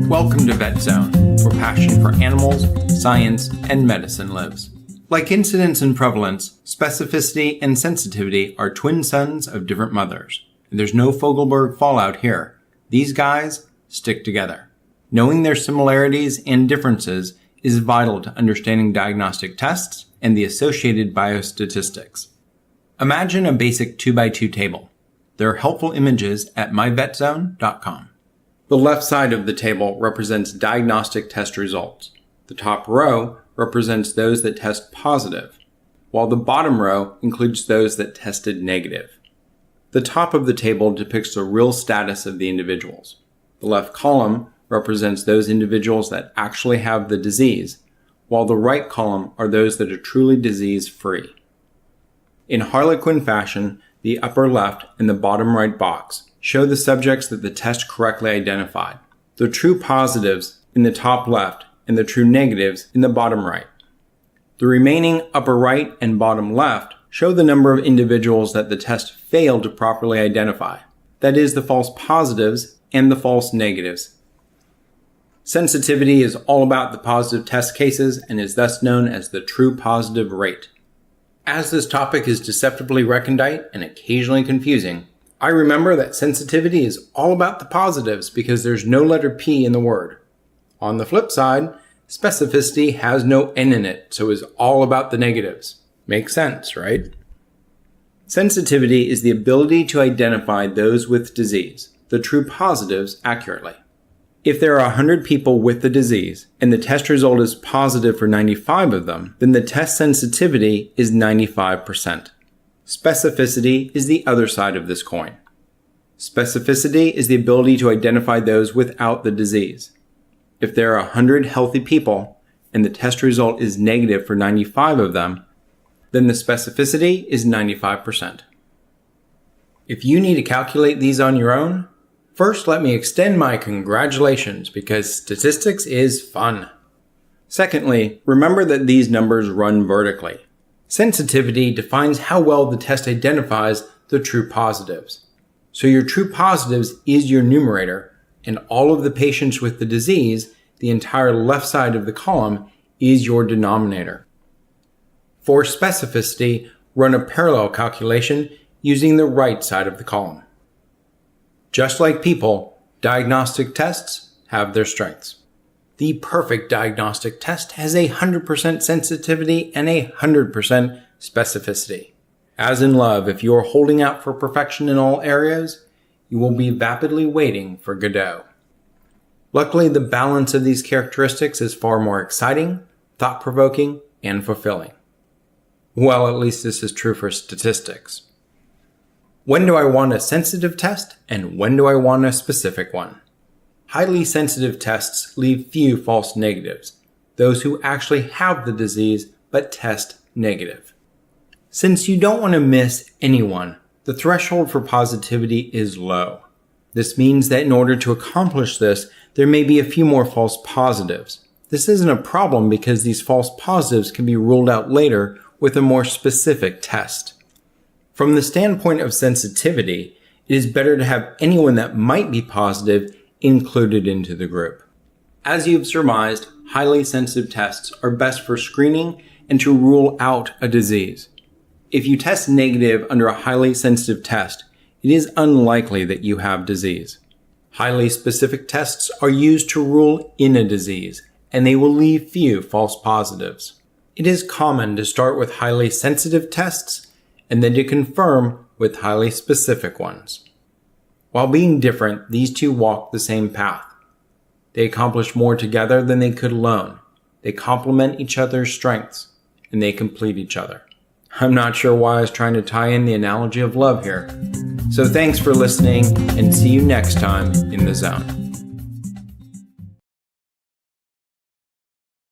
Welcome to Vet Zone, where passion for animals, science, and medicine lives. Like incidence and prevalence, specificity and sensitivity are twin sons of different mothers. And there's no Fogelberg fallout here. These guys stick together. Knowing their similarities and differences is vital to understanding diagnostic tests and the associated biostatistics. Imagine a basic 2x2 table. There are helpful images at myvetzone.com. The left side of the table represents diagnostic test results. The top row represents those that test positive, while the bottom row includes those that tested negative. The top of the table depicts the real status of the individuals. The left column represents those individuals that actually have the disease, while the right column are those that are truly disease-free. In Harlequin fashion, the upper left and the bottom right box show the subjects that the test correctly identified, the true positives in the top left and the true negatives in the bottom right. The remaining upper right and bottom left show the number of individuals that the test failed to properly identify, that is, the false positives and the false negatives. Sensitivity is all about the positive test cases and is thus known as the true positive rate. As this topic is deceptively recondite and occasionally confusing, I remember that sensitivity is all about the positives because there's no letter P in the word. On the flip side, specificity has no N in it, so is all about the negatives. Makes sense, right? Sensitivity is the ability to identify those with disease, the true positives, accurately. If there are 100 people with the disease and the test result is positive for 95 of them, then the test sensitivity is 95%. Specificity is the other side of this coin. Specificity is the ability to identify those without the disease. If there are 100 healthy people and the test result is negative for 95 of them, then the specificity is 95%. If you need to calculate these on your own, first let me extend my congratulations because statistics is fun. Secondly, remember that these numbers run vertically. Sensitivity defines how well the test identifies the true positives. So your true positives is your numerator, and all of the patients with the disease, the entire left side of the column, is your denominator. For specificity, run a parallel calculation using the right side of the column. Just like people, diagnostic tests have their strengths. The perfect diagnostic test has 100% sensitivity and 100% specificity. As in love, if you are holding out for perfection in all areas, you will be vapidly waiting for Godot. Luckily, the balance of these characteristics is far more exciting, thought-provoking, and fulfilling. Well, at least this is true for statistics. When do I want a sensitive test, and when do I want a specific one? Highly sensitive tests leave few false negatives, those who actually have the disease but test negative. Since you don't want to miss anyone, the threshold for positivity is low. This means that in order to accomplish this, there may be a few more false positives. This isn't a problem because these false positives can be ruled out later with a more specific test. From the standpoint of sensitivity, it is better to have anyone that might be positive included into the group. As you've surmised, highly sensitive tests are best for screening and to rule out a disease. If you test negative under a highly sensitive test, it is unlikely that you have disease. Highly specific tests are used to rule in a disease, and they will leave few false positives. It is common to start with highly sensitive tests and then to confirm with highly specific ones. While being different, these two walk the same path. They accomplish more together than they could alone. They complement each other's strengths, and they complete each other. I'm not sure why I was trying to tie in the analogy of love here. So thanks for listening, and see you next time in the zone.